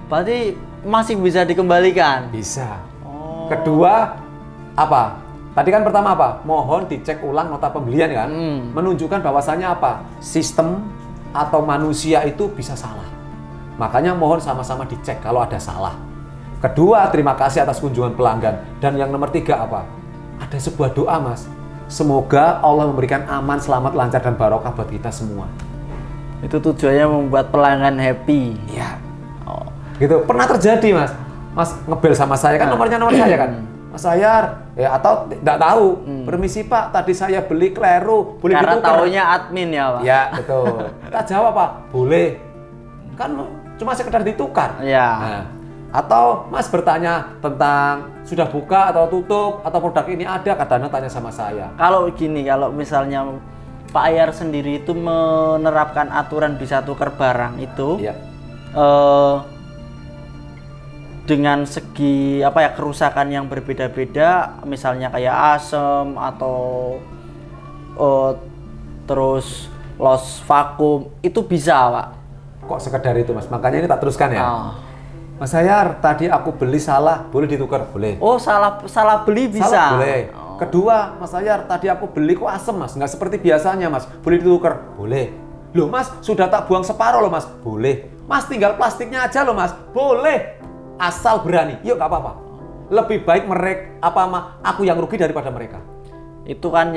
[SPEAKER 1] Berarti masih bisa dikembalikan?
[SPEAKER 2] Bisa.
[SPEAKER 1] Oh.
[SPEAKER 2] Kedua apa? Tadi kan pertama apa? Mohon dicek ulang nota pembelian kan? Menunjukkan bahwasannya apa? Sistem atau manusia itu bisa salah. Makanya mohon sama-sama dicek kalau ada salah. Kedua, terima kasih atas kunjungan pelanggan. Dan yang nomor 3 apa? Ada sebuah doa mas. Semoga Allah memberikan aman, selamat, lancar, dan barokah buat kita semua.
[SPEAKER 1] Itu tujuannya membuat pelanggan happy.
[SPEAKER 2] Iya. Oh. Gitu. Pernah terjadi mas. Mas ngebel sama saya kan nomornya nomor saya kan. Mas Sayar, ya atau tidak tahu. Permisi Pak, tadi saya beli kleru, boleh
[SPEAKER 1] karena
[SPEAKER 2] ditukar?
[SPEAKER 1] taunya admin ya Pak?
[SPEAKER 2] Ya betul. Tak jawab Pak, boleh. Kan cuma sekedar ditukar.
[SPEAKER 1] Iya.
[SPEAKER 2] Nah, atau Mas bertanya tentang sudah buka atau tutup atau produk ini ada, kadang-kadang tanya sama saya.
[SPEAKER 1] Kalau gini, kalau misalnya Pak Ayar sendiri itu menerapkan aturan bisa tukar barang itu,
[SPEAKER 2] Iya.
[SPEAKER 1] Dengan segi apa ya kerusakan yang berbeda-beda, misalnya kayak asam atau terus loss vakum, itu bisa Pak?
[SPEAKER 2] Kok sekedar itu Mas? Makanya ini tak teruskan ya.
[SPEAKER 1] Oh.
[SPEAKER 2] Mas Sayar, tadi aku beli salah, boleh ditukar? Boleh.
[SPEAKER 1] Oh, salah beli bisa.
[SPEAKER 2] Salah boleh. Kedua, Mas Sayar, tadi aku beli kok asem Mas, nggak seperti biasanya Mas, boleh ditukar? Boleh. Loh Mas, sudah tak buang separuh loh Mas? Boleh. Mas tinggal plastiknya aja loh Mas? Boleh. Asal berani, yuk gak apa-apa. Lebih baik aku yang rugi daripada mereka.
[SPEAKER 1] Itu kan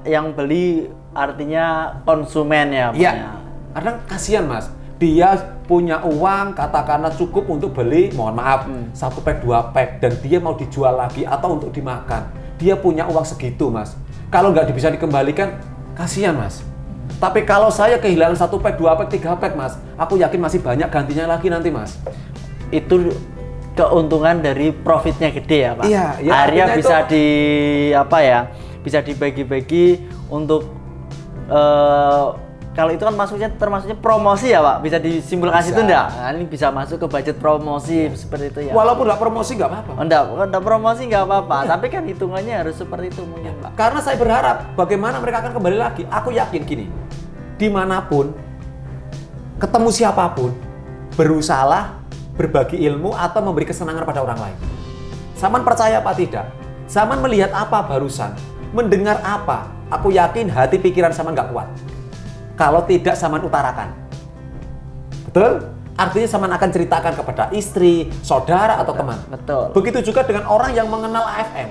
[SPEAKER 1] yang beli artinya konsumen ya Pak?
[SPEAKER 2] Iya. Kadang kasihan Mas, dia punya uang katakanlah cukup untuk beli, mohon maaf, 1 pack 2 pack dan dia mau dijual lagi atau untuk dimakan. dia punya uang segitu, Mas. Kalau nggak bisa dikembalikan, kasihan, Mas. Tapi kalau saya kehilangan 1 pack, 2 pack, 3 pack, Mas, aku yakin masih banyak gantinya lagi nanti, Mas.
[SPEAKER 1] Itu keuntungan dari profitnya gede ya, Pak.
[SPEAKER 2] Iya, ya,
[SPEAKER 1] akhirnya bisa
[SPEAKER 2] itu...
[SPEAKER 1] bisa dibagi-bagi untuk kalau itu kan termasuknya promosi ya, Pak. Bisa disimpulkan itu enggak? Nah, ini bisa masuk ke budget promosi seperti itu ya.
[SPEAKER 2] Walaupun nggak promosi nggak apa-apa.
[SPEAKER 1] Enggak promosi nggak apa-apa, tapi kan hitungannya harus seperti itu mungkin, Pak.
[SPEAKER 2] Karena saya berharap bagaimana mereka akan kembali lagi. Aku yakin gini, dimanapun, ketemu siapapun, berusahalah berbagi ilmu atau memberi kesenangan pada orang lain. Saman percaya apa tidak? Saman melihat apa barusan? Mendengar apa? Aku yakin hati pikiran Saman nggak kuat. Kalau tidak Saman utarakan. Betul? Artinya Saman akan ceritakan kepada istri, saudara, atau teman.
[SPEAKER 1] Betul.
[SPEAKER 2] Begitu juga dengan orang yang mengenal AFM.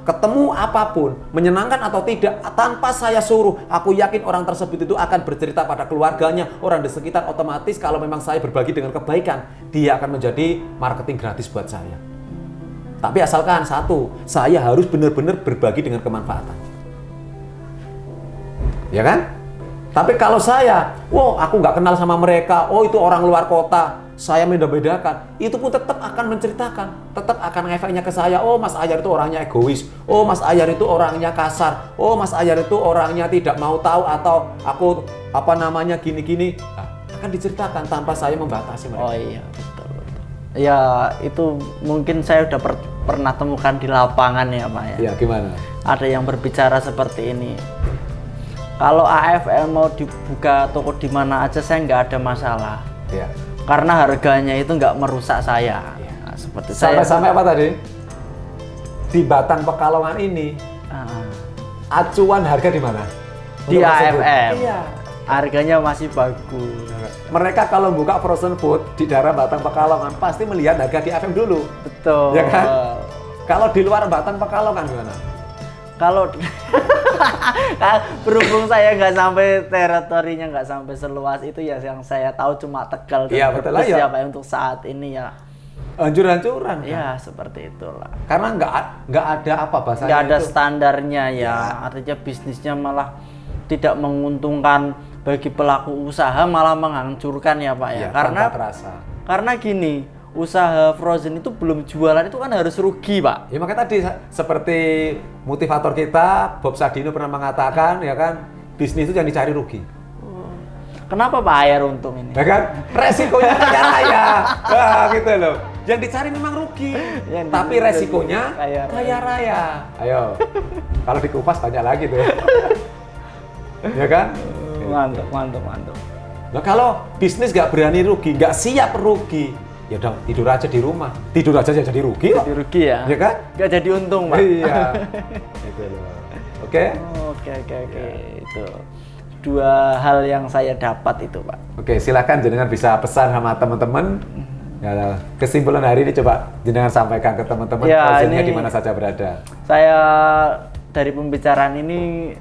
[SPEAKER 2] Ketemu apapun, menyenangkan atau tidak, tanpa saya suruh, aku yakin orang tersebut itu akan bercerita pada keluarganya, orang di sekitar. Otomatis kalau memang saya berbagi dengan kebaikan, dia akan menjadi marketing gratis buat saya. Tapi asalkan satu, saya harus benar-benar berbagi dengan kemanfaatan. Ya kan? Tapi kalau saya, aku nggak kenal sama mereka, itu orang luar kota, saya beda-bedakan, itu pun tetap akan menceritakan, tetap akan efeknya ke saya. Mas Ayar itu orangnya egois, Mas Ayar itu orangnya kasar, Mas Ayar itu orangnya tidak mau tahu, atau aku gini-gini. Nah, akan diceritakan tanpa saya membatasi mereka.
[SPEAKER 1] Oh iya, betul. Ya itu mungkin saya udah pernah temukan di lapangan ya, Pak ya.
[SPEAKER 2] Iya, gimana?
[SPEAKER 1] Ada yang berbicara seperti ini. Kalau AFM mau dibuka toko di mana aja saya nggak ada masalah.
[SPEAKER 2] Iya.
[SPEAKER 1] Karena harganya itu nggak merusak saya. Nah, seperti
[SPEAKER 2] sampai apa tadi? Di Batang Pekalongan ini, acuan harga di mana?
[SPEAKER 1] Di AFM.
[SPEAKER 2] Iya.
[SPEAKER 1] Harganya masih bagus.
[SPEAKER 2] Mereka kalau buka frozen food di daerah Batang Pekalongan pasti melihat harga di AFM dulu.
[SPEAKER 1] Betul.
[SPEAKER 2] Ya kan? Kalau di luar Batang Pekalongan gimana?
[SPEAKER 1] Kalau berhubung saya nggak sampai teritorinya, nggak sampai seluas itu ya, yang saya tahu cuma Tegal dan Brebes ya, Pak, untuk saat ini ya.
[SPEAKER 2] Hancur-hancuran.
[SPEAKER 1] Ya seperti itulah.
[SPEAKER 2] Karena nggak ada apa bahasanya.
[SPEAKER 1] Nggak ada standarnya ya. Artinya bisnisnya malah tidak menguntungkan bagi pelaku usaha, malah menghancurkan ya, Pak ya. Karena gini. Usaha frozen itu belum jualan itu kan harus rugi, Pak.
[SPEAKER 2] Ya makanya tadi seperti motivator kita Bob Sadino pernah mengatakan ya kan, bisnis itu yang dicari rugi.
[SPEAKER 1] Kenapa Pak Ayar untung ini?
[SPEAKER 2] Ya kan, resikonya kaya raya. Gitu loh. Yang dicari memang rugi, tapi resikonya kaya raya. Ayo, kalau dikupas banyak lagi tuh. Ya kan?
[SPEAKER 1] Mantap.
[SPEAKER 2] Nah kalau bisnis nggak berani rugi, nggak siap rugi, ya udah tidur aja di rumah. Tidur aja jadi rugi.
[SPEAKER 1] Jadi rugi ya?
[SPEAKER 2] Ya kan?
[SPEAKER 1] Nggak jadi untung, Pak.
[SPEAKER 2] Iya. Gitu loh. Oke?
[SPEAKER 1] Oke. Itu 2 hal yang saya dapat itu, Pak.
[SPEAKER 2] Oke, silakan jenengan bisa pesan sama teman-teman. Ya, kesimpulan hari ini coba jenengan sampaikan ke teman-teman frozennya di mana saja berada.
[SPEAKER 1] Saya dari pembicaraan ini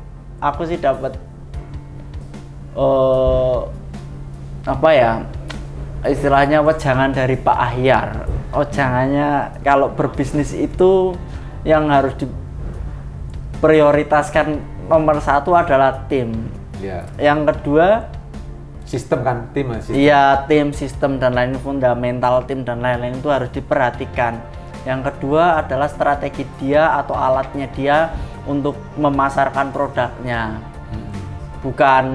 [SPEAKER 1] aku sih dapat istilahnya wejangan dari Pak Ahyar. Wejangannya kalau berbisnis itu yang harus diprioritaskan nomor 1 adalah tim.
[SPEAKER 2] Ya.
[SPEAKER 1] Yang kedua
[SPEAKER 2] sistem kan, tim masih.
[SPEAKER 1] Iya, tim, sistem dan lain, fundamental tim dan lain-lain itu harus diperhatikan. Yang kedua adalah strategi dia atau alatnya dia untuk memasarkan produknya. Bukan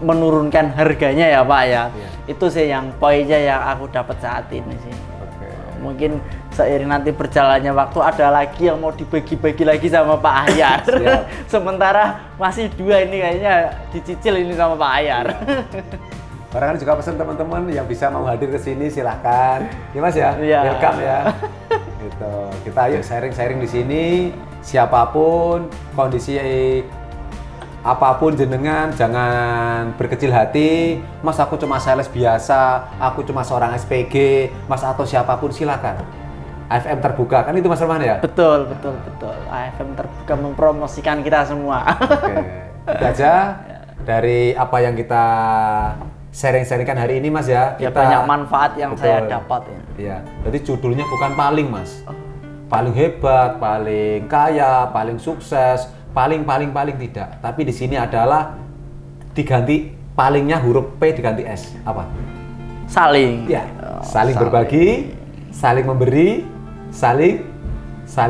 [SPEAKER 1] menurunkan harganya ya, Pak ya. Itu sih yang poinnya yang aku dapat saat ini sih. Mungkin seiring nanti berjalannya waktu ada lagi yang mau dibagi-bagi lagi sama Pak Ahyar. Sementara masih 2 ini kayaknya dicicil ini sama Pak Ahyar.
[SPEAKER 2] Barangkali juga pesan teman-teman yang bisa mau hadir ke sini silahkan. Ya Mas ya, welcome ya. Gitu. Kita ayo sharing-sharing di sini. Siapapun kondisi apapun jenengan, jangan berkecil hati. Mas aku cuma sales biasa, aku cuma seorang SPG, Mas atau siapapun silakan. AFM terbuka, kan itu Mas Roman ya?
[SPEAKER 1] Betul. AFM terbuka mempromosikan kita semua.
[SPEAKER 2] Oke. Itu aja dari apa yang kita sharing-sharingkan hari ini Mas ya.
[SPEAKER 1] Ya banyak manfaat yang saya dapat ya.
[SPEAKER 2] Iya. Jadi judulnya bukan paling Mas. paling hebat, paling kaya, paling sukses, paling tidak. Tapi di sini adalah diganti palingnya huruf P diganti S. Apa?
[SPEAKER 1] Saling.
[SPEAKER 2] Ya, saling berbagi, saling memberi, saling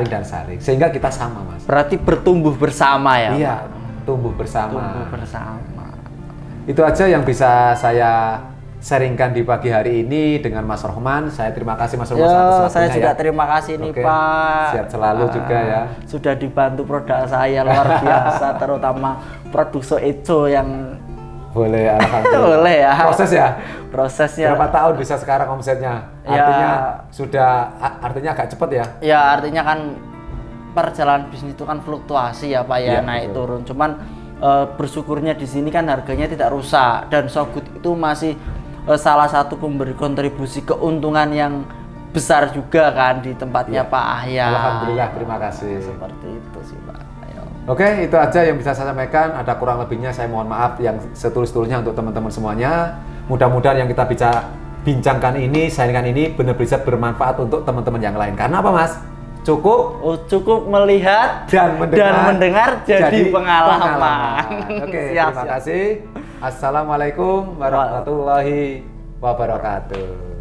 [SPEAKER 2] dan saling. Sehingga kita sama, Mas.
[SPEAKER 1] Berarti bertumbuh bersama ya?
[SPEAKER 2] Iya, tumbuh bersama.
[SPEAKER 1] Tumbuh bersama.
[SPEAKER 2] Itu aja yang bisa saya sharingkan di pagi hari ini dengan Mas Rohman. Saya terima kasih Mas Rohman atas waktunya.
[SPEAKER 1] Saya juga
[SPEAKER 2] ya.
[SPEAKER 1] terima kasih nih
[SPEAKER 2] Oke,
[SPEAKER 1] Pak.
[SPEAKER 2] Sehat selalu juga ya.
[SPEAKER 1] Sudah dibantu produk saya luar biasa, terutama produser Eco yang
[SPEAKER 2] boleh, alhamdulillah.
[SPEAKER 1] boleh ya.
[SPEAKER 2] Proses ya.
[SPEAKER 1] Prosesnya.
[SPEAKER 2] Berapa tahun bisa sekarang omsetnya?
[SPEAKER 1] Ya.
[SPEAKER 2] Artinya agak cepat ya.
[SPEAKER 1] Ya artinya kan perjalanan bisnis itu kan fluktuasi ya Pak ya,
[SPEAKER 2] Iya,
[SPEAKER 1] naik
[SPEAKER 2] betul.
[SPEAKER 1] turun. Cuman bersyukurnya di sini kan harganya tidak rusak dan So Good itu masih salah satu pemberi kontribusi keuntungan yang besar juga kan di tempatnya
[SPEAKER 2] Iya.
[SPEAKER 1] Pak Ahya.
[SPEAKER 2] Alhamdulillah, terima kasih.
[SPEAKER 1] Seperti itu sih Pak. Ayo.
[SPEAKER 2] Oke, itu aja yang bisa saya sampaikan. Ada kurang lebihnya saya mohon maaf yang setulus-tulusnya untuk teman-teman semuanya. Mudah-mudahan yang kita bincangkan ini, sharingkan ini benar bisa bermanfaat untuk teman-teman yang lain. Karena apa, Mas?
[SPEAKER 1] Cukup melihat
[SPEAKER 2] dan
[SPEAKER 1] mendengar jadi pengalaman.
[SPEAKER 2] Oke,
[SPEAKER 1] Siap,
[SPEAKER 2] terima
[SPEAKER 1] siap.
[SPEAKER 2] kasih. Assalamualaikum warahmatullahi wabarakatuh.